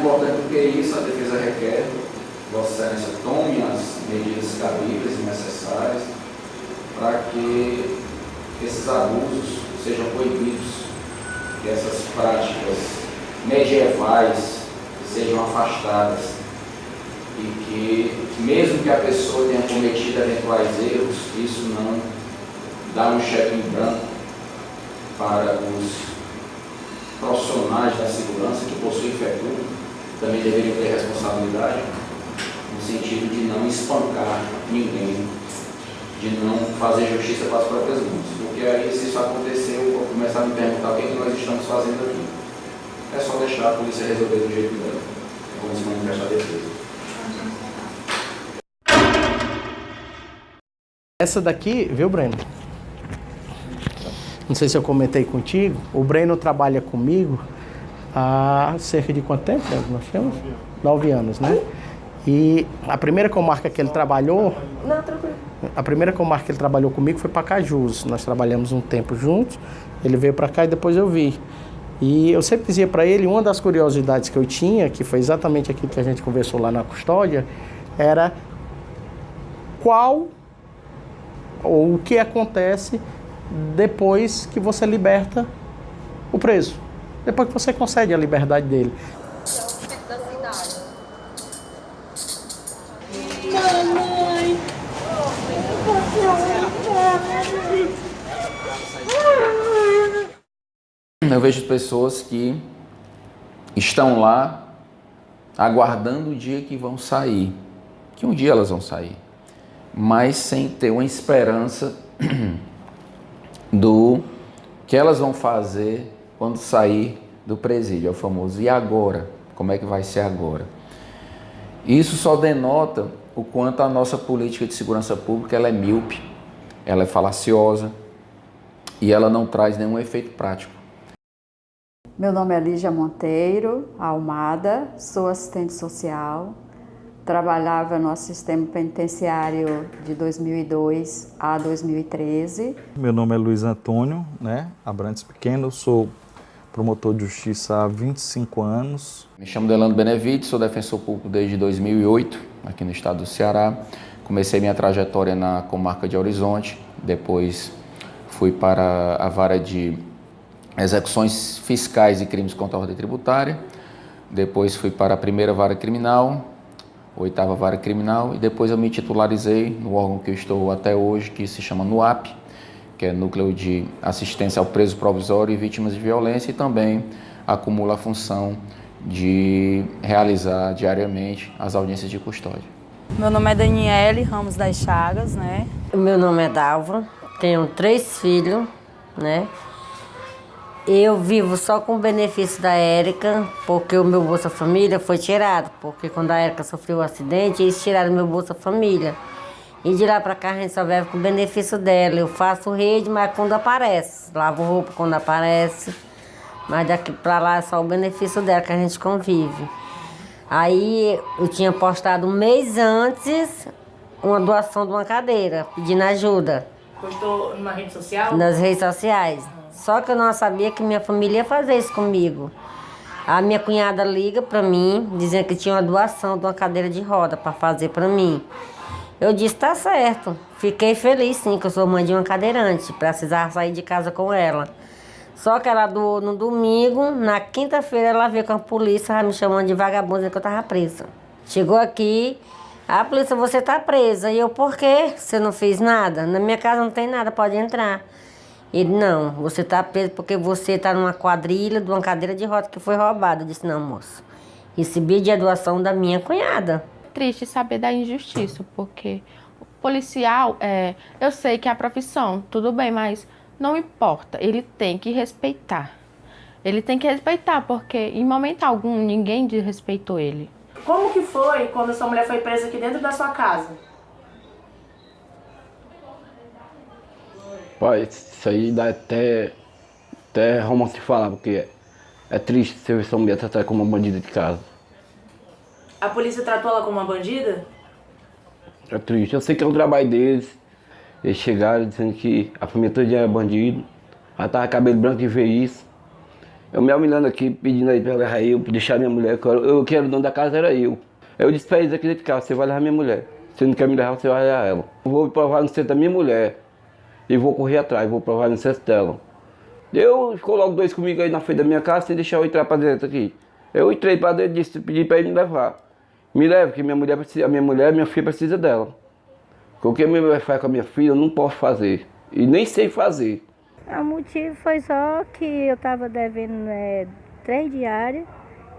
importante do que isso, a defesa requer que Vossa Excelência tome as medidas cabíveis e necessárias para que esses abusos sejam proibidos, que essas práticas medievais sejam afastadas e que, mesmo que a pessoa tenha cometido eventuais erros, isso não dá um cheque em branco para os profissionais da segurança que possuem FETUR, também deveriam ter responsabilidade no sentido de não espancar ninguém, de não fazer justiça para as próprias mãos. Porque aí, se isso acontecer, eu vou começar a me perguntar o que é que nós estamos fazendo aqui. É só deixar a polícia resolver do jeito dela, como se manifesta a defesa. Essa daqui, viu, Breno? Não sei se eu comentei contigo, o Breno trabalha comigo há cerca de quanto tempo nós temos? 9 anos, né? E a primeira comarca que ele trabalhou... Não, tranquilo. A primeira comarca que ele trabalhou comigo foi Pacajus. Nós trabalhamos um tempo juntos, ele veio para cá e depois eu vi. E eu sempre dizia para ele, uma das curiosidades que eu tinha, que foi exatamente aquilo que a gente conversou lá na custódia, era qual ou o que acontece depois que você liberta o preso, depois que você concede a liberdade dele. Mamãe! Eu vejo pessoas que estão lá aguardando o dia que vão sair, que um dia elas vão sair, mas sem ter uma esperança do que elas vão fazer quando sair do presídio, é o famoso e agora? Como é que vai ser agora? Isso só denota o quanto a nossa política de segurança pública ela é míope, ela é falaciosa e ela não traz nenhum efeito prático. Meu nome é Lígia Monteiro Almada, sou assistente social, trabalhava no sistema penitenciário de 2002 a 2013. Meu nome é Luiz Antônio, Abrantes Pequeno, sou promotor de justiça há 25 anos. Me chamo Delano Benevides, sou defensor público desde 2008, aqui no estado do Ceará. Comecei minha trajetória na comarca de Horizonte, depois fui para a vara de execuções fiscais e crimes contra a ordem tributária, depois fui para a primeira vara criminal, 8ª vara criminal, e depois eu me titularizei no órgão que eu estou até hoje, que se chama NUAP, que é Núcleo de Assistência ao Preso Provisório e Vítimas de Violência, e também acumula a função de realizar diariamente as audiências de custódia. Meu nome é Daniele Ramos das Chagas, Meu nome é Dalva, tenho 3 filhos, Eu vivo só com o benefício da Érica, porque o meu Bolsa Família foi tirado, porque quando a Érica sofreu o acidente, eles tiraram o meu Bolsa Família. E de lá pra cá a gente só vive com o benefício dela. Eu faço rede, mas quando aparece. Lavo roupa quando aparece. Mas daqui pra lá é só o benefício dela que a gente convive. Aí eu tinha postado um mês antes uma doação de uma cadeira, pedindo ajuda. Postou numa rede social? Nas redes sociais. Só que eu não sabia que minha família ia fazer isso comigo. A minha cunhada liga pra mim, dizendo que tinha uma doação de uma cadeira de roda pra fazer pra mim. Eu disse, tá certo. Fiquei feliz, sim, que eu sou mãe de uma cadeirante. Precisava sair de casa com ela. Só que ela doou no domingo, na quinta-feira ela veio com a polícia, me chamando de vagabunda, dizendo que eu tava presa. Chegou aqui, a polícia, você tá presa. E eu, por quê? Você não fez nada? Na minha casa não tem nada, pode entrar. Ele, não, você tá preso porque você tá numa quadrilha de uma cadeira de roda que foi roubada. Eu disse, não, moço, recebi de doação da minha cunhada. Triste saber da injustiça, porque o policial, eu sei que é a profissão, tudo bem, mas não importa, ele tem que respeitar. Ele tem que respeitar, porque em momento algum ninguém desrespeitou ele. Como que foi quando a sua mulher foi presa aqui dentro da sua casa? Pai, isso aí dá até romance de falar, porque é triste você ver sua mulher tratada como uma bandida de casa. A polícia tratou ela como uma bandida? É triste. Eu sei que é o trabalho deles. Eles chegaram dizendo que a família toda era bandido. Ela tava cabelo branco de ver isso. Eu me humilhando aqui, pedindo aí pra levar eu, pra deixar minha mulher, eu que era o dono da casa, era eu. Eu disse pra eles aqui dentro de casa, você vai levar minha mulher. Se não quer me levar, você vai levar ela. Eu vou provar no centro da minha mulher. E vou correr atrás, vou provar no centro dela. Ficou logo 2 comigo aí na frente da minha casa, sem deixar eu entrar pra dentro aqui. Eu entrei pra dentro, pedi pra ele me levar. Me leva, porque minha filha precisa dela. O que a minha mulher faz com a minha filha, eu não posso fazer. E nem sei fazer. O motivo foi só que eu estava devendo 3 diárias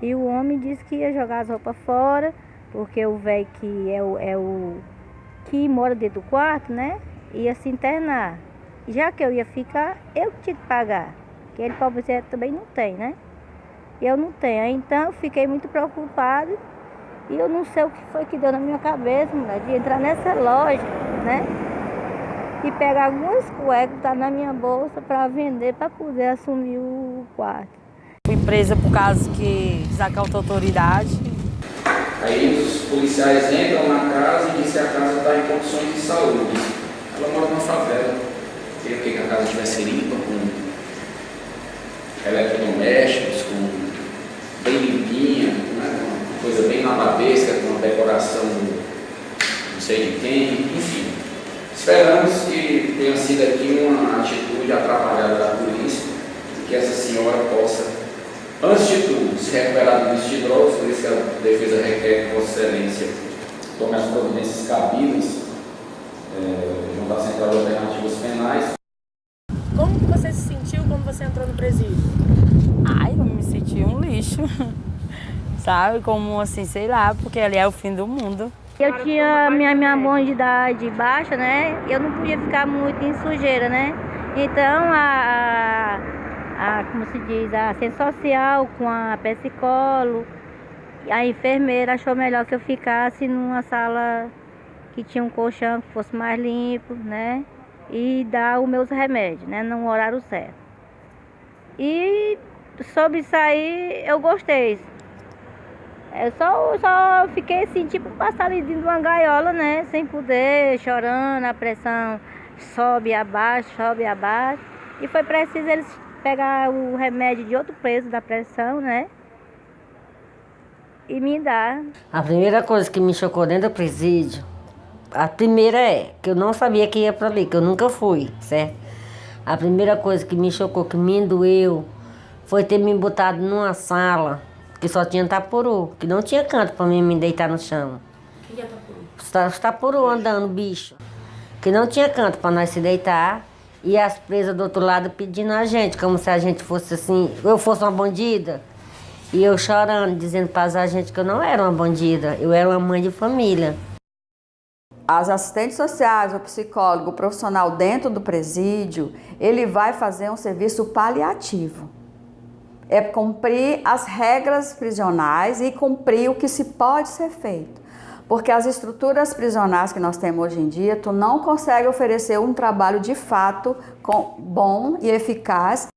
e o homem disse que ia jogar as roupas fora, porque o velho que é o que mora dentro do quarto, né, ia se internar. Já que eu ia ficar, eu que tinha que pagar, que ele pobre também não tem, né? Eu não tenho, então eu fiquei muito preocupada e eu não sei o que foi que deu na minha cabeça, mulher, de entrar nessa loja, né? E pegar algumas cuecas que tá na minha bolsa para vender, para poder assumir o quarto. Fui presa por causa que desacatou a autoridade. Aí os policiais entram na casa e dizem que a casa está em condições de saúde. Ela mora numa favela. Queria que a casa estivesse limpa, com eletrodomésticos, bem limpinha, né? Uma coisa bem nababesca, com uma decoração não sei de quem, enfim. Esperamos que tenha sido aqui uma atitude atrapalhada da polícia e que essa senhora possa, antes de tudo, se recuperar do vício de drogas. Por isso que a defesa requer que Vossa Excelência tome as providências cabíveis junto à Central de Alternativas Penais. Como que você se sentiu quando você entrou no presídio? Ai, eu me senti um lixo. Sabe? Como assim, sei lá, porque ali é o fim do mundo. Eu tinha minha mão de idade baixa, né? Eu não podia ficar muito em sujeira, né? Então como se diz, a assistente social com a psicóloga, a enfermeira achou melhor que eu ficasse numa sala que tinha um colchão que fosse mais limpo, né? E dar os meus remédios, né? No horário certo. E sobre isso aí, eu gostei. Eu só fiquei assim, tipo passarinho dentro de uma gaiola, né? Sem poder, chorando, a pressão sobe e abaixa. E foi preciso eles pegar o remédio de outro preso da pressão, né? E me dar. A primeira coisa que me chocou dentro do presídio, a primeira é que eu não sabia que ia pra ali, que eu nunca fui, certo? A primeira coisa que me chocou, que me doeu, foi ter me botado numa sala que só tinha tapuru, que não tinha canto pra mim me deitar no chão. O que é tapuru? Os tapuru andando, bicho. Que não tinha canto pra nós se deitar. E as presas do outro lado pedindo a gente, como se a gente fosse assim, eu fosse uma bandida. E eu chorando, dizendo para a gente que eu não era uma bandida, eu era uma mãe de família. As assistentes sociais, o psicólogo, o profissional dentro do presídio, ele vai fazer um serviço paliativo. É cumprir as regras prisionais e cumprir o que se pode ser feito. Porque as estruturas prisionais que nós temos hoje em dia, tu não consegue oferecer um trabalho de fato bom e eficaz.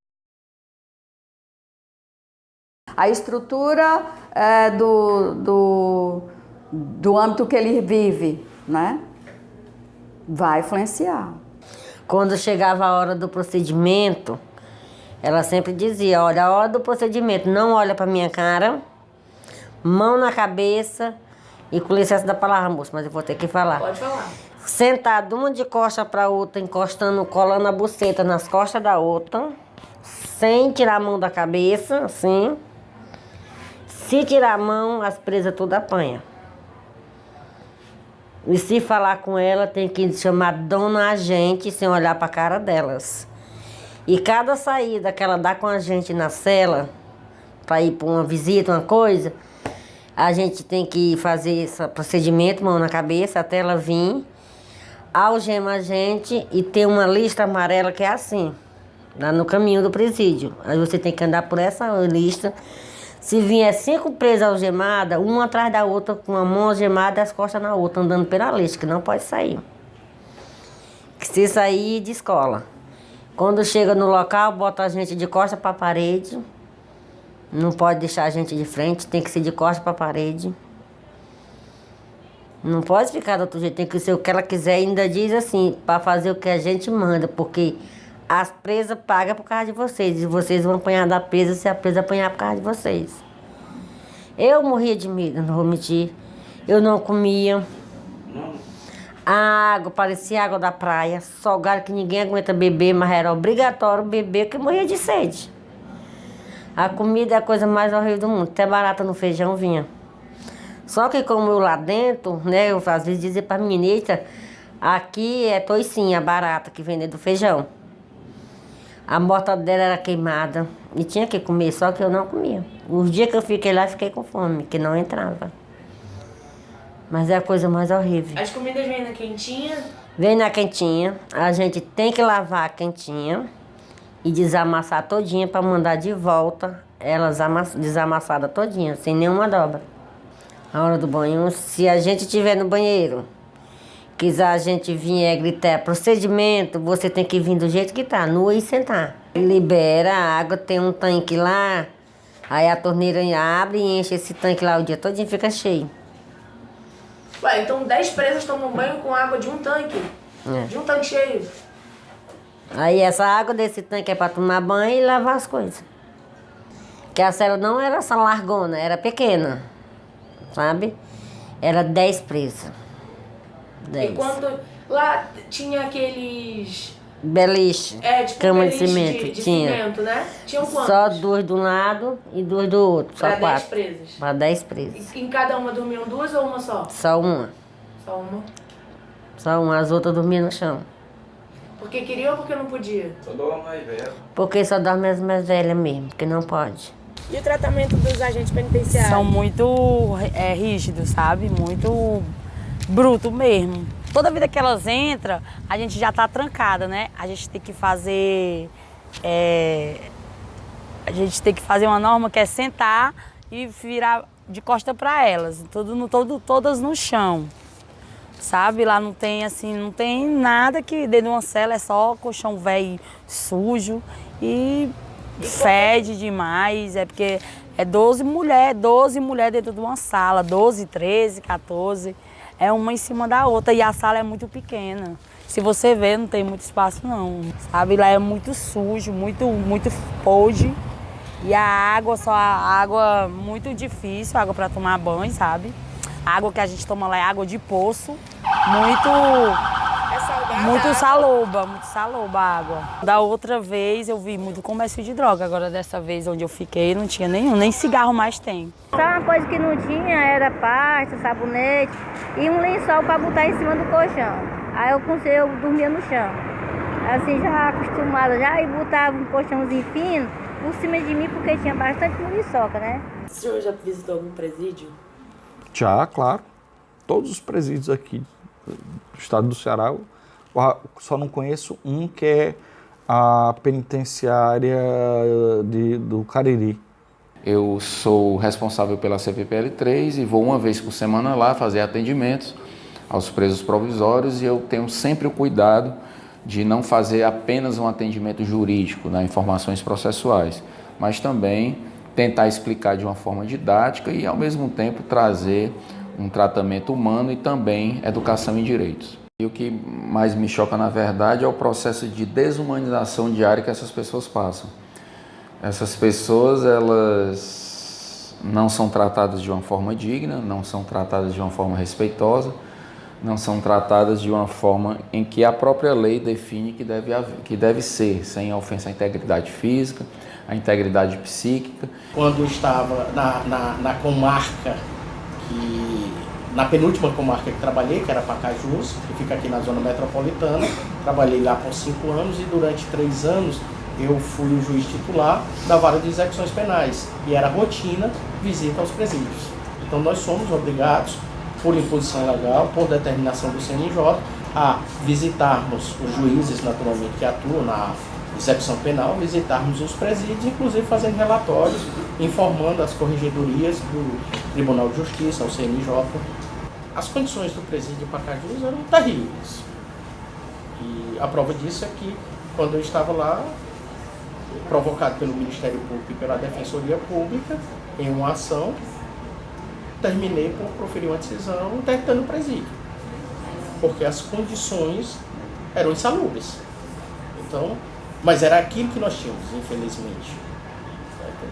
A estrutura do âmbito que ele vive, né, vai influenciar. Quando chegava a hora do procedimento, ela sempre dizia, olha, a hora do procedimento, não olha para minha cara, mão na cabeça, e com licença da palavra, moça, mas eu vou ter que falar. Pode falar. Sentado uma de costa para outra, encostando, colando a buceta nas costas da outra, sem tirar a mão da cabeça, assim. Se tirar a mão, as presas tudo apanha. E se falar com ela, tem que chamar dona agente sem olhar para a cara delas. E cada saída que ela dá com a gente na cela, para ir para uma visita, uma coisa, a gente tem que fazer esse procedimento, mão na cabeça, até ela vir, algema a gente e ter uma lista amarela que é assim, lá no caminho do presídio. Aí você tem que andar por essa lista. Se vier 5 presas algemadas, uma atrás da outra, com a mão algemada e as costas na outra, andando pela lista, que não pode sair. Que se sair, descola. Quando chega no local, bota a gente de costas para a parede. Não pode deixar a gente de frente, tem que ser de costas para a parede. Não pode ficar do outro jeito, tem que ser o que ela quiser. E ainda diz assim, para fazer o que a gente manda, porque As presas pagam por causa de vocês. E vocês vão apanhar da presa se a presa apanhar por causa de vocês. Eu morria de medo, não vou mentir. Eu não comia. A água parecia água da praia. Salgado que ninguém aguenta beber, mas era obrigatório beber, porque eu morria de sede. A comida é a coisa mais horrível do mundo. Até barata no feijão vinha. Só que como eu lá dentro, né, eu às vezes dizia para a menina, aqui é toicinha, barata que vem dentro do feijão. A mortadela era queimada e tinha que comer, só que eu não comia. Os dias que eu fiquei lá, fiquei com fome, que não entrava. Mas é a coisa mais horrível. As comidas vêm na quentinha? Vem na quentinha, a gente tem que lavar a quentinha e desamassar todinha para mandar de volta elas desamassadas todinha, sem nenhuma dobra. A hora do banho, se a gente estiver no banheiro, quiser a gente vier gritar procedimento, você tem que vir do jeito que tá, nua e sentar. Libera a água, tem um tanque lá, aí a torneira abre e enche esse tanque lá o dia todinho, fica cheio. Ué, então 10 presas tomam banho com água de um tanque? É. De um tanque cheio? Aí essa água desse tanque é para tomar banho e lavar as coisas. Que a cela não era essa largona, era pequena, sabe? Era 10 presas. 10. E quando lá tinha aqueles... Beliche, tipo cama de beliche cimento, de tinha. cimento, né? Tinham quantos? Só 2 de um lado e 2 do outro, só Pra 10 4. presas? Para 10 presas. E em cada uma dormiam 2 ou uma só? Só uma. Só uma. Só uma, as outras dormiam no chão. Porque queria ou porque não podia? Só dorme mais velho. Porque só dorme as mais velhas mesmo, porque não pode. E o tratamento dos agentes penitenciários? São muito rígidos, sabe? Muito bruto mesmo. Toda vida que elas entram, a gente já tá trancada, né? A gente tem que fazer... a gente tem que fazer uma norma que é sentar e virar de costa para elas. Todas no chão. Sabe? Lá não tem assim, não tem nada que dentro de uma cela, é só colchão velho sujo e fede demais. É porque é 12 mulheres dentro de uma sala, 12, 13, 14. É uma em cima da outra e a sala é muito pequena. Se você ver, não tem muito espaço não, sabe? Lá é muito sujo, muito podre. E a água muito difícil, água para tomar banho, sabe? A água que a gente toma lá é água de poço, muito saloba a água. Da outra vez eu vi muito comércio de droga, agora dessa vez onde eu fiquei não tinha nenhum, nem cigarro mais tem. Só uma coisa que não tinha era pasta, sabonete e um lençol para botar em cima do colchão. Aí eu dormia no chão, assim já acostumada já, e botava um colchãozinho fino por cima de mim porque tinha bastante muriçoca, né? O senhor já visitou algum presídio? Já, claro. Todos os presídios aqui do estado do Ceará, só não conheço um que é a penitenciária do Cariri. Eu sou responsável pela CPPL3 e vou uma vez por semana lá fazer atendimentos aos presos provisórios e eu tenho sempre o cuidado de não fazer apenas um atendimento jurídico, né, informações processuais, mas também tentar explicar de uma forma didática e, ao mesmo tempo, trazer um tratamento humano e também educação em direitos. E o que mais me choca, na verdade, é o processo de desumanização diária que essas pessoas passam. Essas pessoas, elas não são tratadas de uma forma digna, não são tratadas de uma forma respeitosa, não são tratadas de uma forma em que a própria lei define que deve ser, sem ofensa à integridade física, à integridade psíquica. Quando eu estava na comarca, na penúltima comarca que trabalhei, que era Pacajus, que fica aqui na zona metropolitana, trabalhei lá por 5 anos e durante 3 anos eu fui o juiz titular da vara de execuções penais e era rotina visita aos presídios. Então nós somos obrigados, por imposição legal, por determinação do CNJ, a visitarmos os juízes, naturalmente, que atuam na execução penal, visitarmos os presídios, inclusive fazendo relatórios, informando as corregedorias do Tribunal de Justiça, ao CNJ. As condições do presídio de Pacajus eram terríveis. E a prova disso é que, quando eu estava lá, provocado pelo Ministério Público e pela Defensoria Pública, em uma ação, terminei por proferir uma decisão interditando o presídio, porque as condições eram insalubres. Então, Mas era aquilo que nós tínhamos, infelizmente.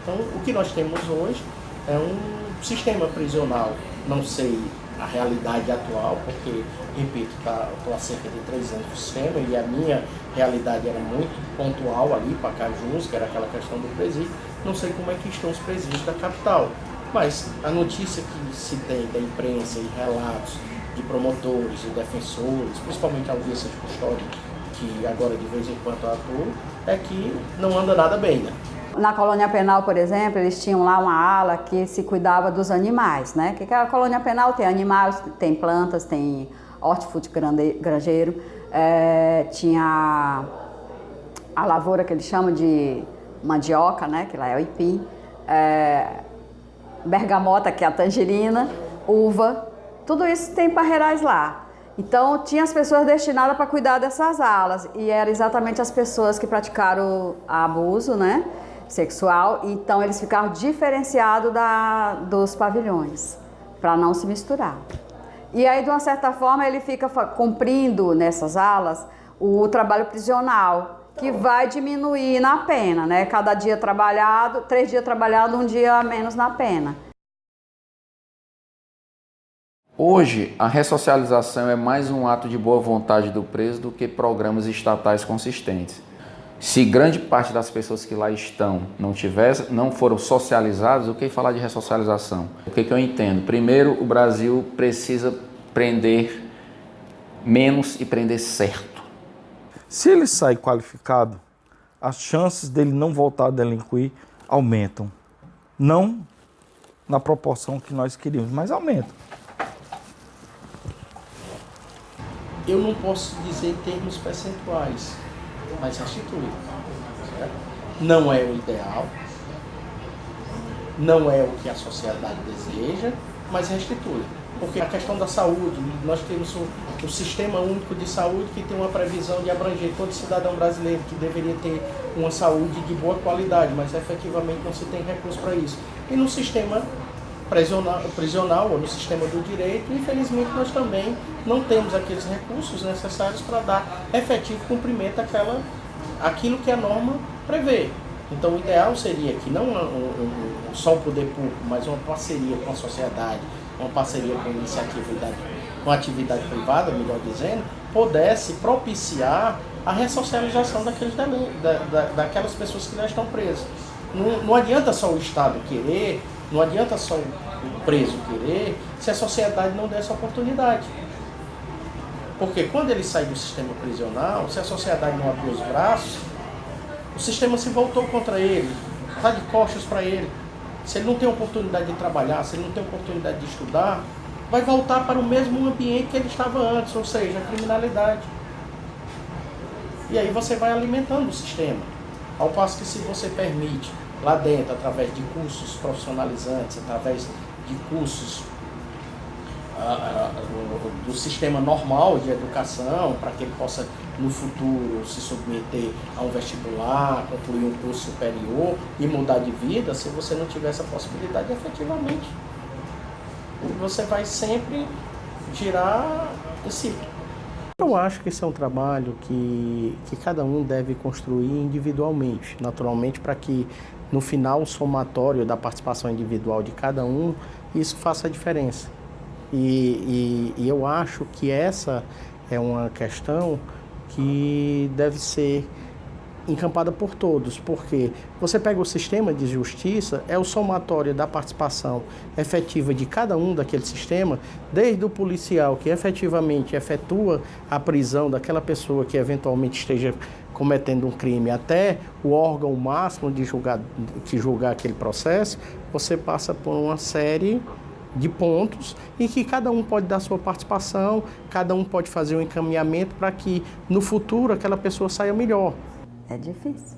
Então, o que nós temos hoje é um sistema prisional. Não sei a realidade atual, porque, repito, estou há cerca de 3 anos no sistema e a minha realidade era muito pontual ali, Pacajus, que era aquela questão do presídio. Não sei como é que estão os presídios da capital, mas a notícia que se tem da imprensa e relatos de promotores e defensores, principalmente a audiência de custódia, que agora de vez em quando atua, é que não anda nada bem, né? Na colônia penal, por exemplo, eles tinham lá uma ala que se cuidava dos animais, né? Que a colônia penal tem animais, tem plantas, tem hortifruti granjeiro, tinha a lavoura que eles chamam de mandioca, né? Que lá é o ipim, bergamota, que é a tangerina, uva, tudo isso tem parreirais lá. Então, tinha as pessoas destinadas para cuidar dessas alas e eram exatamente as pessoas que praticaram abuso, né? Sexual, então eles ficaram diferenciados dos pavilhões, para não se misturar. E aí, de uma certa forma, ele fica cumprindo nessas alas o trabalho prisional, que vai diminuir na pena, né? Cada dia trabalhado, 3 dias trabalhado, 1 dia a menos na pena. Hoje, a ressocialização é mais um ato de boa vontade do preso do que programas estatais consistentes. Se grande parte das pessoas que lá estão não foram socializadas, o que falar de ressocialização? O que eu entendo? Primeiro, o Brasil precisa prender menos e prender certo. Se ele sai qualificado, as chances dele não voltar a delinquir aumentam. Não na proporção que nós queríamos, mas aumentam. Eu não posso dizer em termos percentuais, mas restitui. Certo? Não é o ideal, não é o que a sociedade deseja, mas restitui. Porque a questão da saúde, nós temos o Sistema Único de Saúde que tem uma previsão de abranger todo cidadão brasileiro que deveria ter uma saúde de boa qualidade, mas efetivamente não se tem recurso para isso. E no sistema prisional ou no sistema do direito, infelizmente nós também não temos aqueles recursos necessários para dar efetivo cumprimento àquilo que a norma prevê. Então o ideal seria que não só o poder público, mas uma parceria com a sociedade, uma parceria com a atividade privada, melhor dizendo, pudesse propiciar a ressocialização daquelas pessoas que já estão presas. Não adianta só o Estado querer, não adianta só o preso querer, se a sociedade não der essa oportunidade. Porque quando ele sai do sistema prisional, se a sociedade não abrir os braços, o sistema se voltou contra ele, está de costas para ele. Se ele não tem oportunidade de trabalhar, se ele não tem oportunidade de estudar, vai voltar para o mesmo ambiente que ele estava antes, ou seja, a criminalidade. E aí você vai alimentando o sistema. Ao passo que se você permite, lá dentro, através de cursos profissionalizantes, através de cursos do sistema normal de educação, para que ele possa, no futuro, se submeter a um vestibular, concluir um curso superior e mudar de vida, se você não tiver essa possibilidade, efetivamente, você vai sempre girar esse ciclo. Eu acho que esse é um trabalho que cada um deve construir individualmente, naturalmente, para que no final o somatório da participação individual de cada um, isso faça a diferença. E eu acho que essa é uma questão que deve ser encampada por todos, porque você pega o sistema de justiça, é o somatório da participação efetiva de cada um daquele sistema, desde o policial que efetivamente efetua a prisão daquela pessoa que eventualmente esteja cometendo um crime, até o órgão máximo de julgar aquele processo, você passa por uma série de pontos e que cada um pode dar sua participação, cada um pode fazer um encaminhamento para que no futuro aquela pessoa saia melhor. É difícil.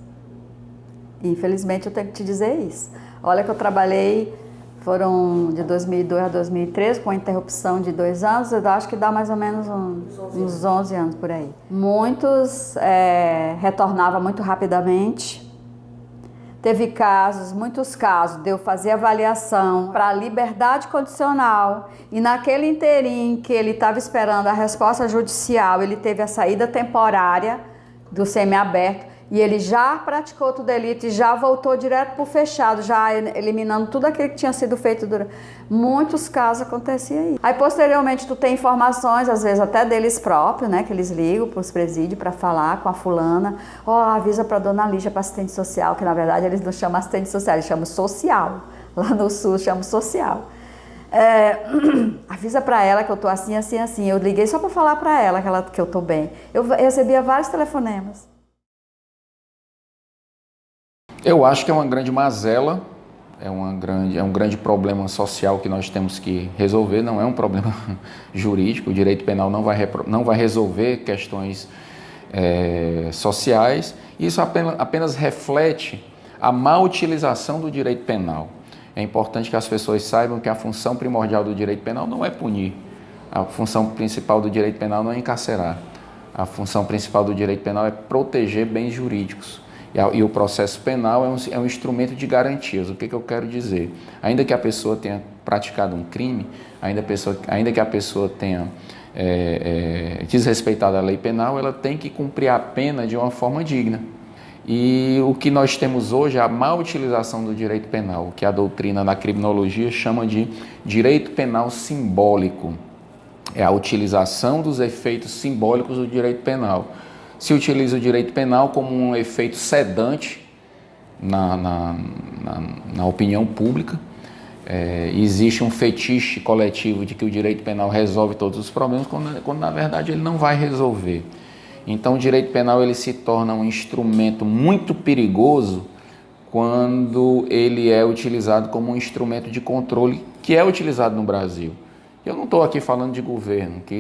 Infelizmente eu tenho que te dizer isso. Olha que eu trabalhei, foram de 2002 a 2013, com a interrupção de 2 anos, eu acho que dá mais ou menos uns 11 anos por aí. Muitos retornavam muito rapidamente. Teve casos, muitos casos, de eu fazer avaliação para liberdade condicional e naquele inteirinho que ele estava esperando a resposta judicial, ele teve a saída temporária do semiaberto e ele já praticou outro delito e já voltou direto para o fechado, já eliminando tudo aquilo que tinha sido feito durante... Muitos casos aconteciam aí. Aí, posteriormente, tu tem informações, às vezes até deles próprios, né, que eles ligam para os presídios para falar com a fulana, avisa para a dona Lígia, para assistente social, que na verdade eles não chamam assistente social, eles chamam social. Lá no sul chamam social. Avisa para ela que eu tô assim, assim, assim. Eu liguei só para falar para ela que eu tô bem. Eu recebia vários telefonemas. Eu acho que é uma grande mazela, é um grande problema social que nós temos que resolver, não é um problema jurídico, o direito penal não vai resolver questões sociais, isso apenas reflete a má utilização do direito penal. É importante que as pessoas saibam que a função primordial do direito penal não é punir, a função principal do direito penal não é encarcerar, a função principal do direito penal é proteger bens jurídicos. E o processo penal é um instrumento de garantias. O que eu quero dizer? Ainda que a pessoa tenha praticado um crime, ainda que a pessoa tenha desrespeitado a lei penal, ela tem que cumprir a pena de uma forma digna. E o que nós temos hoje é a má utilização do direito penal, o que a doutrina na criminologia chama de direito penal simbólico. É a utilização dos efeitos simbólicos do direito penal. Se utiliza o direito penal como um efeito sedante na opinião pública. Existe um fetiche coletivo de que o direito penal resolve todos os problemas, quando na verdade ele não vai resolver. Então o direito penal ele se torna um instrumento muito perigoso quando ele é utilizado como um instrumento de controle que é utilizado no Brasil. Eu não estou aqui falando de governo, que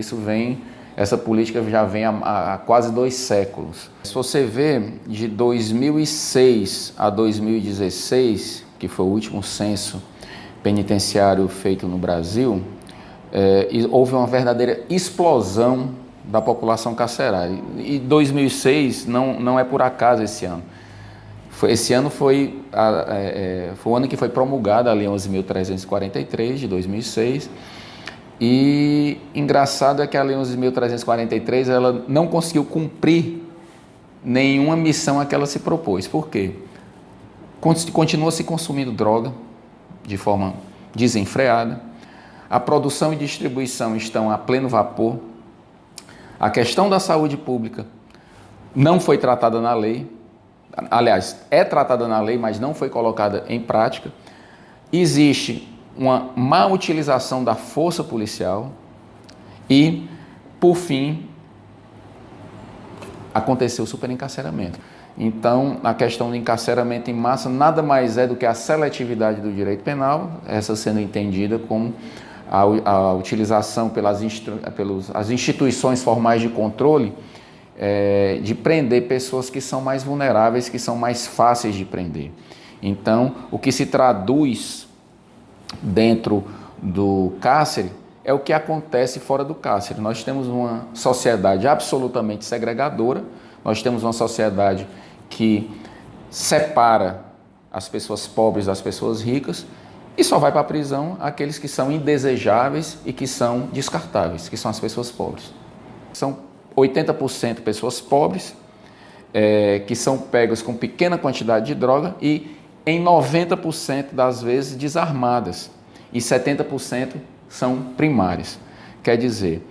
essa política já vem há quase 2 séculos. Se você vê de 2006 a 2016, que foi o último censo penitenciário feito no Brasil, houve uma verdadeira explosão da população carcerária. E 2006 não é por acaso esse ano. Esse ano foi o ano que foi promulgada a Lei 11.343 de 2006. E engraçado é que a Lei 11.343 ela não conseguiu cumprir nenhuma missão a que ela se propôs. Por quê? Continua se consumindo droga de forma desenfreada, a produção e distribuição estão a pleno vapor, a questão da saúde pública não foi tratada na lei, aliás, é tratada na lei, mas não foi colocada em prática, existe uma má utilização da força policial e, por fim, aconteceu o superencarceramento. Então, a questão do encarceramento em massa nada mais é do que a seletividade do direito penal, essa sendo entendida como a utilização pelas instituições formais de controle de prender pessoas que são mais vulneráveis, que são mais fáceis de prender. Então, o que se traduz dentro do cárcere é o que acontece fora do cárcere. Nós temos uma sociedade absolutamente segregadora, nós temos uma sociedade que separa as pessoas pobres das pessoas ricas e só vai para a prisão aqueles que são indesejáveis e que são descartáveis, que são as pessoas pobres. São 80% pessoas pobres, que são pegas com pequena quantidade de droga e em 90% das vezes desarmadas e 70% são primárias. Quer dizer,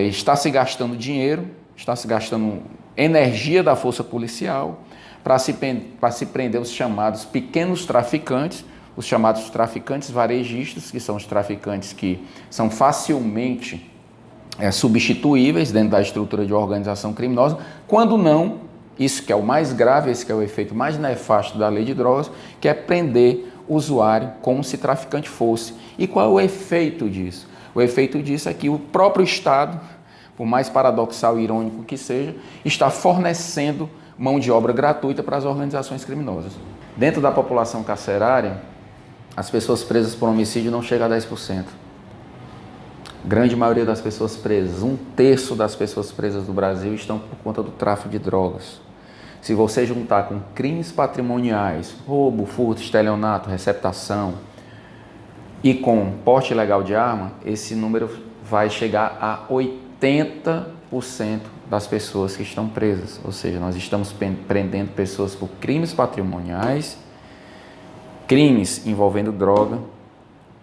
está se gastando dinheiro, está se gastando energia da força policial para se prender os chamados pequenos traficantes, os chamados traficantes varejistas, que são os traficantes que são facilmente substituíveis dentro da estrutura de organização criminosa, quando não, isso que é o mais grave, esse que é o efeito mais nefasto da lei de drogas, que é prender o usuário como se traficante fosse. E qual é o efeito disso? O efeito disso é que o próprio Estado, por mais paradoxal e irônico que seja, está fornecendo mão de obra gratuita para as organizações criminosas. Dentro da população carcerária, as pessoas presas por homicídio não chega a 10%. Grande maioria das pessoas presas, 1/3 das pessoas presas do Brasil estão por conta do tráfico de drogas. Se você juntar com crimes patrimoniais, roubo, furto, estelionato, receptação e com porte ilegal de arma, esse número vai chegar a 80% das pessoas que estão presas. Ou seja, nós estamos prendendo pessoas por crimes patrimoniais, crimes envolvendo droga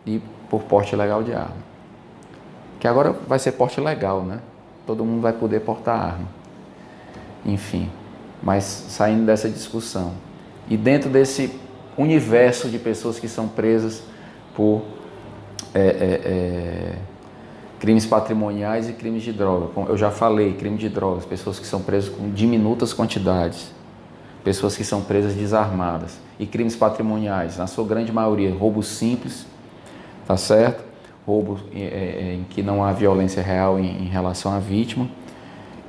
e por porte ilegal de arma. Que agora vai ser porte legal, né? Todo mundo vai poder portar arma. Enfim, mas saindo dessa discussão. E dentro desse universo de pessoas que são presas por crimes patrimoniais e crimes de droga. Como eu já falei, crime de drogas, pessoas que são presas com diminutas quantidades, pessoas que são presas desarmadas. E crimes patrimoniais, na sua grande maioria, roubos simples, tá certo? Roubo em que não há violência real em relação à vítima.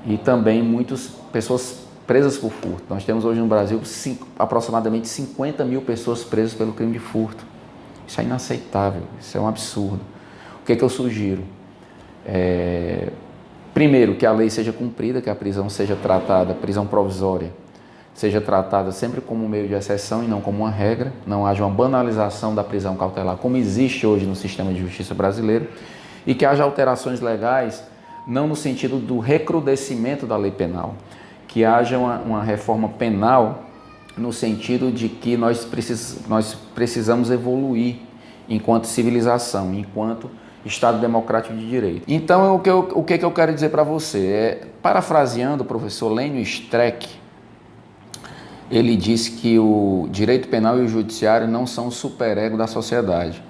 E também muitas pessoas presas por furto. Nós temos hoje no Brasil aproximadamente 50 mil pessoas presas pelo crime de furto. Isso é inaceitável, isso é um absurdo. O que eu sugiro? Primeiro, que a lei seja cumprida, que a prisão seja tratada, prisão provisória, seja tratada sempre como um meio de exceção e não como uma regra, não haja uma banalização da prisão cautelar, como existe hoje no sistema de justiça brasileiro, e que haja alterações legais, não no sentido do recrudescimento da lei penal, que haja uma reforma penal no sentido de que nós precisamos evoluir enquanto civilização, enquanto Estado democrático de direito. Então, o que eu quero dizer para você? Parafraseando o professor Lênio Streck, ele disse que o direito penal e o judiciário não são o superego da sociedade.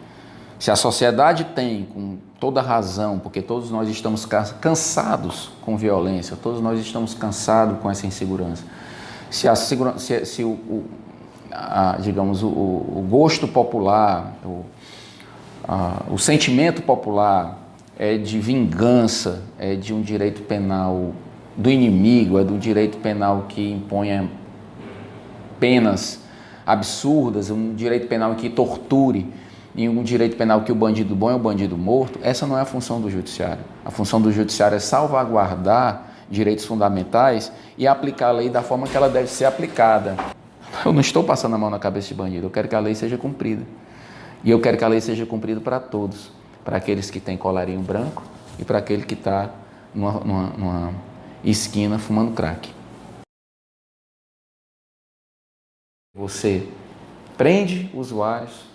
Se a sociedade tem, com toda razão, porque todos nós estamos cansados com violência, todos nós estamos cansados com essa insegurança, se o gosto popular, o sentimento popular é de vingança, é de um direito penal do inimigo, é de um direito penal que imponha penas absurdas, um direito penal que torture, e um direito penal que o bandido bom é o bandido morto, essa não é a função do judiciário. A função do judiciário é salvaguardar direitos fundamentais e aplicar a lei da forma que ela deve ser aplicada. Eu não estou passando a mão na cabeça de bandido, eu quero que a lei seja cumprida. E eu quero que a lei seja cumprida para todos, para aqueles que têm colarinho branco e para aquele que está numa esquina fumando crack. Você prende usuários,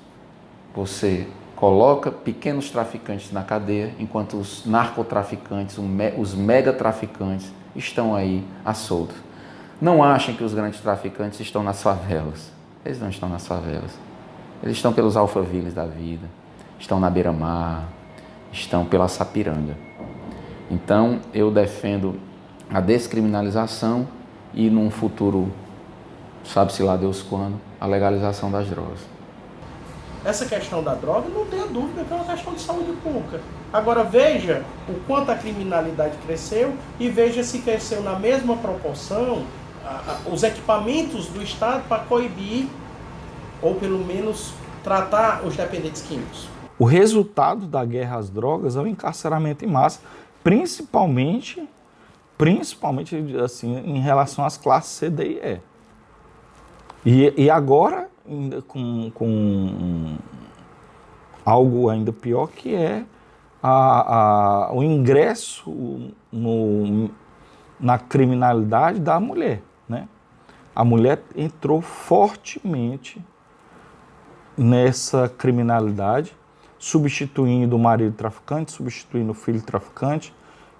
você coloca pequenos traficantes na cadeia, enquanto os narcotraficantes, os megatraficantes estão aí a solto. Não achem que os grandes traficantes estão nas favelas. Eles não estão nas favelas. Eles estão pelos alfaviles da vida, estão na beira-mar, estão pela Sapiranga. Então, eu defendo a descriminalização e, num futuro, sabe-se lá Deus quando, a legalização das drogas. Essa questão da droga, não tenha dúvida que é uma questão de saúde pública. Agora, veja o quanto a criminalidade cresceu e veja se cresceu na mesma proporção os equipamentos do Estado para coibir ou pelo menos tratar os dependentes químicos. O resultado da guerra às drogas é o encarceramento em massa, principalmente assim, em relação às classes C, D e E. E agora, com algo ainda pior, que é o ingresso na criminalidade da mulher, né? A mulher entrou fortemente nessa criminalidade, substituindo o marido traficante, substituindo o filho traficante,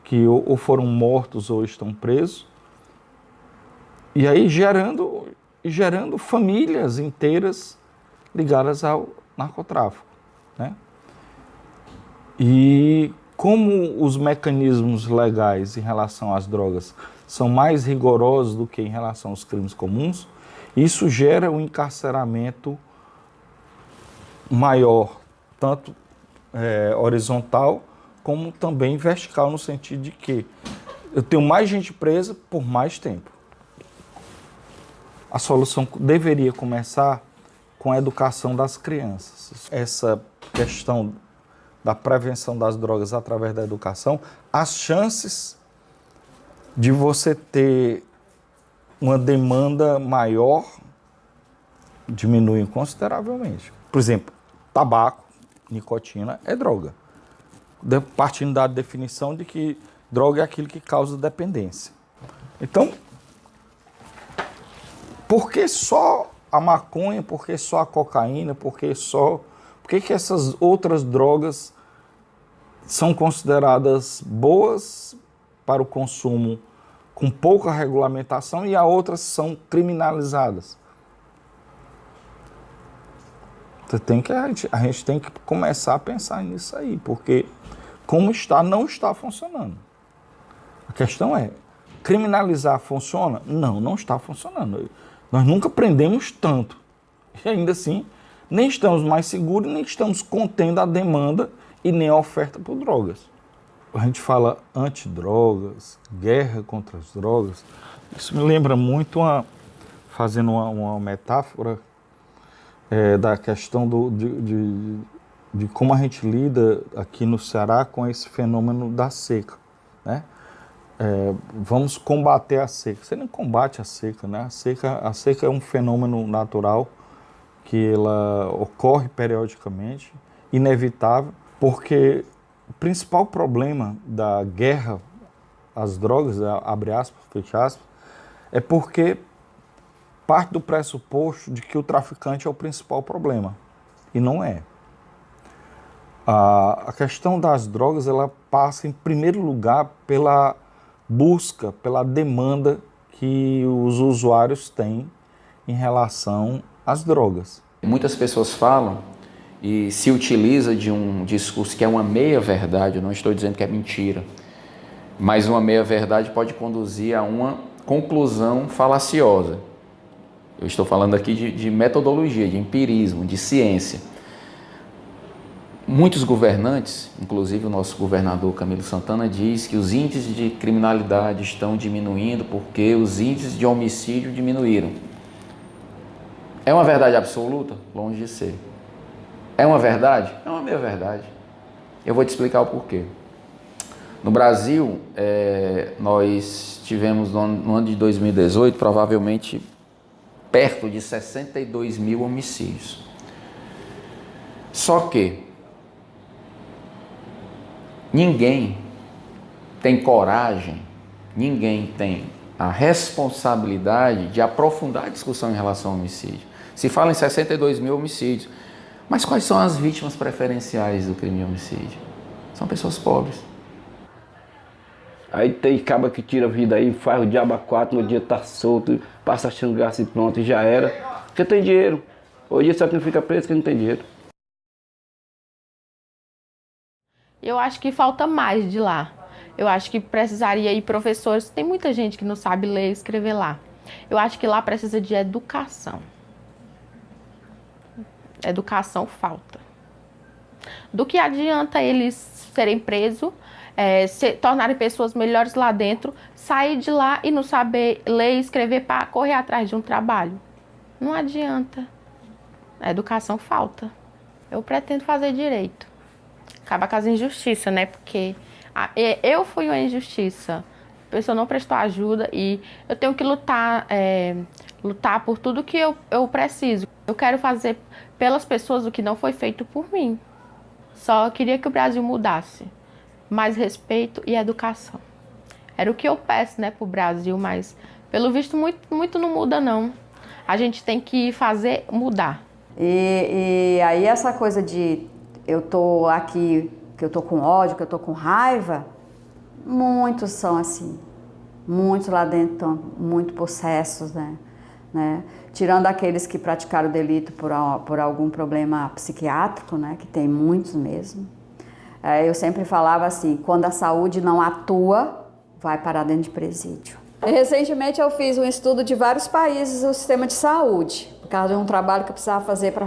que ou foram mortos ou estão presos, e aí gerando famílias inteiras ligadas ao narcotráfico, né? E como os mecanismos legais em relação às drogas são mais rigorosos do que em relação aos crimes comuns, isso gera um encarceramento maior, tanto horizontal como também vertical, no sentido de que eu tenho mais gente presa por mais tempo. A solução deveria começar com a educação das crianças. Essa questão da prevenção das drogas através da educação, as chances de você ter uma demanda maior diminuem consideravelmente. Por exemplo, tabaco, nicotina é droga. Partindo da definição de que droga é aquilo que causa dependência, Então, por que só a maconha, por que só a cocaína, por que essas outras drogas são consideradas boas para o consumo com pouca regulamentação e as outras são criminalizadas? A gente tem que começar a pensar nisso aí, porque como está, não está funcionando. A questão é, criminalizar funciona? Não, não está funcionando. Nós nunca prendemos tanto. E ainda assim, nem estamos mais seguros, nem estamos contendo a demanda e nem a oferta por drogas. A gente fala antidrogas, guerra contra as drogas. Isso me lembra muito, fazendo uma metáfora, da questão de como a gente lida aqui no Ceará com esse fenômeno da seca, né? Vamos combater a seca. Você nem combate a seca, né? A seca é um fenômeno natural que ela ocorre periodicamente, inevitável, porque o principal problema da guerra às drogas, abre aspas, fecha aspas, é porque parte do pressuposto de que o traficante é o principal problema, e não é. A questão das drogas, ela passa em primeiro lugar pela busca, pela demanda que os usuários têm em relação às drogas. Muitas pessoas falam e se utiliza de um discurso que é uma meia-verdade, eu não estou dizendo que é mentira, mas uma meia-verdade pode conduzir a uma conclusão falaciosa. Eu estou falando aqui de metodologia, de empirismo, de ciência. Muitos governantes, inclusive o nosso governador Camilo Santana, diz que os índices de criminalidade estão diminuindo porque os índices de homicídio diminuíram. É uma verdade absoluta? Longe de ser. É uma verdade? É uma meia-verdade. Eu vou te explicar o porquê. No Brasil, nós tivemos no ano de 2018, provavelmente, perto de 62 mil homicídios. Só que ninguém tem coragem, ninguém tem a responsabilidade de aprofundar a discussão em relação ao homicídio. Se fala em 62 mil homicídios, mas quais são as vítimas preferenciais do crime de homicídio? São pessoas pobres. Aí tem caba que tira a vida aí, faz o diabo a quatro, no dia tá solto, passa achando graça e pronto, e já era. Porque tem dinheiro. Hoje só quem fica preso que não tem dinheiro. Eu acho que falta mais de lá. Eu acho que precisaria ir professores. Tem muita gente que não sabe ler e escrever lá. Eu acho que lá precisa de educação. Educação falta. Do que adianta eles serem presos, se tornarem pessoas melhores lá dentro, sair de lá e não saber ler e escrever para correr atrás de um trabalho? Não adianta. A educação falta. Eu pretendo fazer direito. Acabar com as injustiças, né? Porque eu fui uma injustiça. A pessoa não prestou ajuda e eu tenho que lutar por tudo que eu preciso. Eu quero fazer pelas pessoas o que não foi feito por mim. Só queria que o Brasil mudasse. Mais respeito e educação. Era o que eu peço, né, pro Brasil, mas pelo visto muito não muda, não. A gente tem que fazer mudar. E aí essa coisa de eu tô aqui, que eu tô com ódio, que eu tô com raiva, muitos são assim. Muitos lá dentro estão muito possessos, né? Tirando aqueles que praticaram o delito por algum problema psiquiátrico, né? Que tem muitos mesmo. Eu sempre falava assim, quando a saúde não atua, vai parar dentro de presídio. E recentemente eu fiz um estudo de vários países do sistema de saúde, por causa de um trabalho que eu precisava fazer para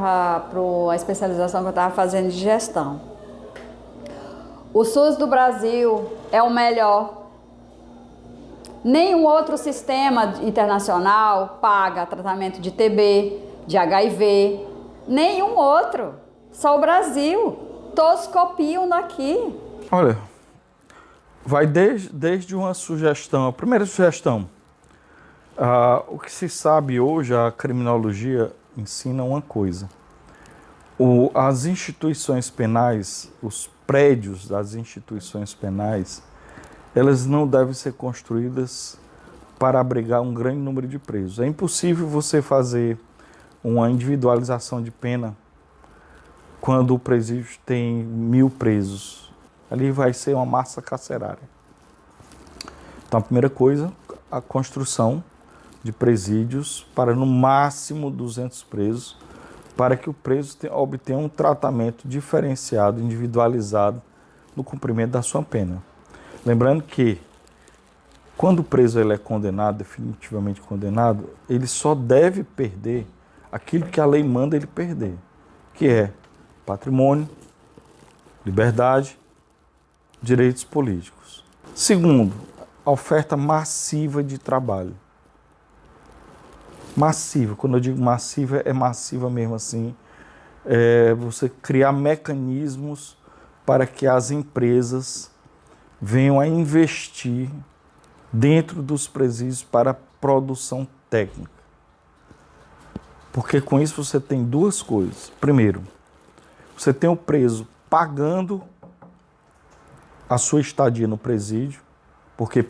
a especialização que eu estava fazendo de gestão. O SUS do Brasil é o melhor. Nenhum outro sistema internacional paga tratamento de TB, de HIV, nenhum outro, só o Brasil. Todos copiam daqui. Olha, vai desde uma sugestão. A primeira sugestão, o que se sabe hoje, a criminologia ensina uma coisa. As instituições penais, os prédios das instituições penais, elas não devem ser construídas para abrigar um grande número de presos. É impossível você fazer uma individualização de pena quando o presídio tem 1.000 presos. Ali vai ser uma massa carcerária. Então, a primeira coisa, a construção de presídios para no máximo 200 presos, para que o preso obtenha um tratamento diferenciado, individualizado no cumprimento da sua pena. Lembrando que, quando o preso ele é condenado, definitivamente condenado, ele só deve perder aquilo que a lei manda ele perder, que é patrimônio, liberdade, direitos políticos. Segundo, a oferta massiva de trabalho. Massiva, quando eu digo massiva, é massiva mesmo assim. Você criar mecanismos para que as empresas venham a investir dentro dos presídios para produção técnica. Porque com isso você tem duas coisas. Primeiro, você tem o preso pagando a sua estadia no presídio, porque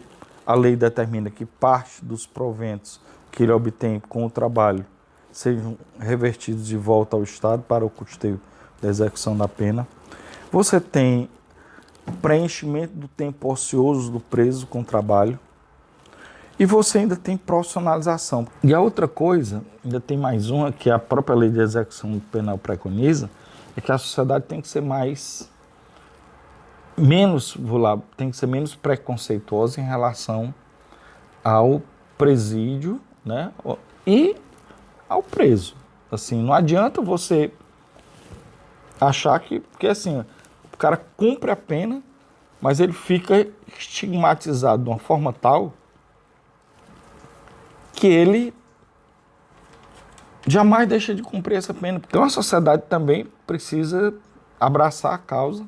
a lei determina que parte dos proventos que ele obtém com o trabalho sejam revertidos de volta ao Estado para o custeio da execução da pena. Você tem o preenchimento do tempo ocioso do preso com o trabalho. E você ainda tem profissionalização. E a outra coisa, ainda tem mais uma, que a própria lei de execução penal preconiza, é que a sociedade tem que ser tem que ser menos preconceituosa em relação ao presídio, né, e ao preso. Assim, não adianta você achar porque assim, o cara cumpre a pena, mas ele fica estigmatizado de uma forma tal que ele jamais deixa de cumprir essa pena. Então a sociedade também precisa abraçar a causa.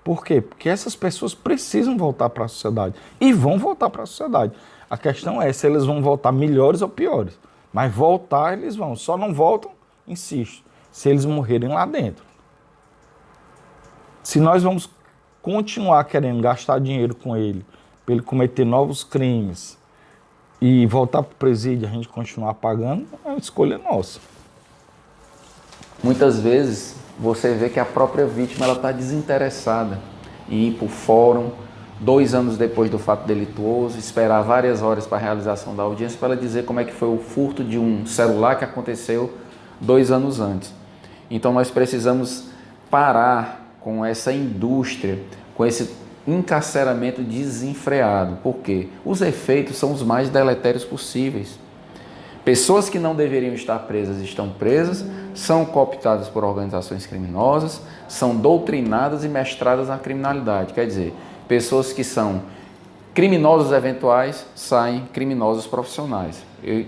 Por quê? Porque essas pessoas precisam voltar para a sociedade e vão voltar para a sociedade. A questão é se eles vão voltar melhores ou piores. Mas voltar eles vão. Só não voltam, insisto, se eles morrerem lá dentro. Se nós vamos continuar querendo gastar dinheiro com ele, para ele cometer novos crimes e voltar para o presídio e a gente continuar pagando, é uma escolha nossa. Muitas vezes você vê que a própria vítima está desinteressada em ir para o fórum 2 anos depois do fato delituoso, esperar várias horas para a realização da audiência para ela dizer como é que foi o furto de um celular que aconteceu 2 anos antes. Então nós precisamos parar com essa indústria, com esse encarceramento desenfreado. Por quê? Os efeitos são os mais deletérios possíveis. Pessoas que não deveriam estar presas estão presas, são cooptadas por organizações criminosas, são doutrinadas e mestradas na criminalidade. Quer dizer, pessoas que são criminosos eventuais saem criminosos profissionais.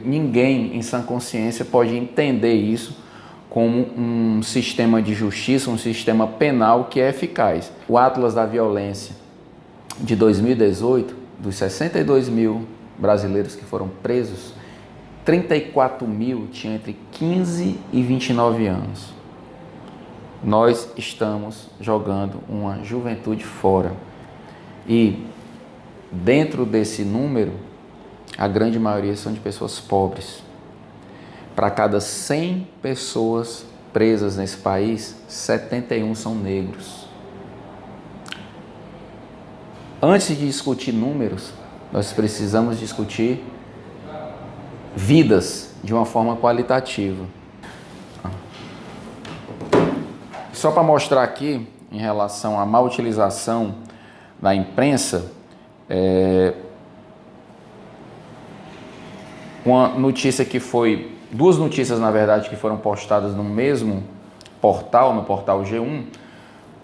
Ninguém em sã consciência pode entender isso como um sistema de justiça, um sistema penal que é eficaz. O Atlas da Violência de 2018, dos 62 mil brasileiros que foram presos, 34 mil tinham entre 15 e 29 anos. Nós estamos jogando uma juventude fora. E dentro desse número, a grande maioria são de pessoas pobres. Para cada 100 pessoas presas nesse país, 71 são negros. Antes de discutir números, nós precisamos discutir vidas de uma forma qualitativa. Só para mostrar aqui, em relação à má utilização da imprensa, uma notícia que foi, 2 notícias na verdade que foram postadas no mesmo portal, no portal G1,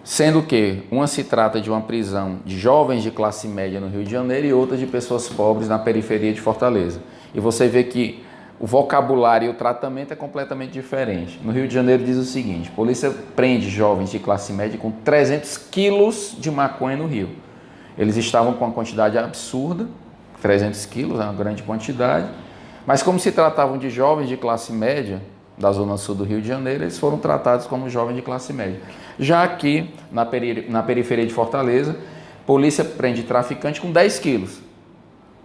sendo que uma se trata de uma prisão de jovens de classe média no Rio de Janeiro e outra de pessoas pobres na periferia de Fortaleza. E você vê que o vocabulário e o tratamento é completamente diferente. No Rio de Janeiro diz o seguinte: polícia prende jovens de classe média com 300 quilos de maconha no Rio. Eles estavam com uma quantidade absurda, 300 quilos é uma grande quantidade, mas como se tratavam de jovens de classe média da zona sul do Rio de Janeiro, eles foram tratados como jovens de classe média. Já aqui, na periferia de Fortaleza, polícia prende traficante com 10 quilos.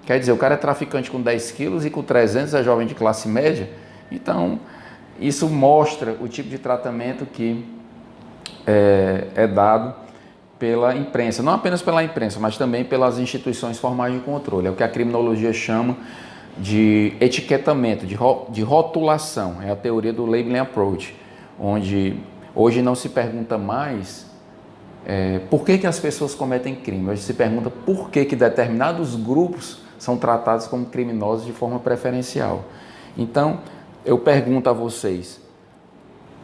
Quer dizer, o cara é traficante com 10 quilos e com 300 é jovem de classe média. Então, isso mostra o tipo de tratamento que é dado pela imprensa. Não apenas pela imprensa, mas também pelas instituições formais de controle. É o que a criminologia chama de etiquetamento, de rotulação. É a teoria do labeling approach, onde hoje não se pergunta mais por que as pessoas cometem crime. Hoje se pergunta por que determinados grupos são tratados como criminosos de forma preferencial. Então, eu pergunto a vocês,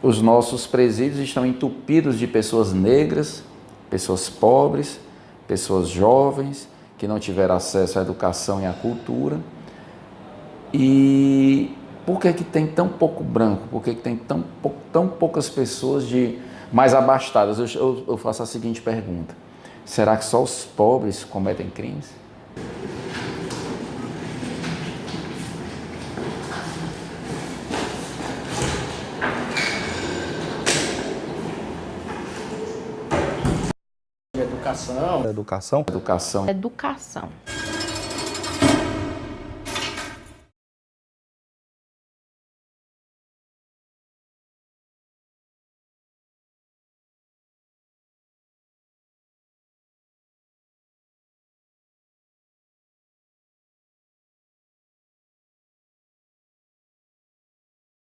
os nossos presídios estão entupidos de pessoas negras, pessoas pobres, pessoas jovens, que não tiveram acesso à educação e à cultura. E por que tem tão pouco branco? Por que tem tão poucas pessoas mais abastadas? Eu faço a seguinte pergunta: será que só os pobres cometem crimes? Educação. Educação. Educação.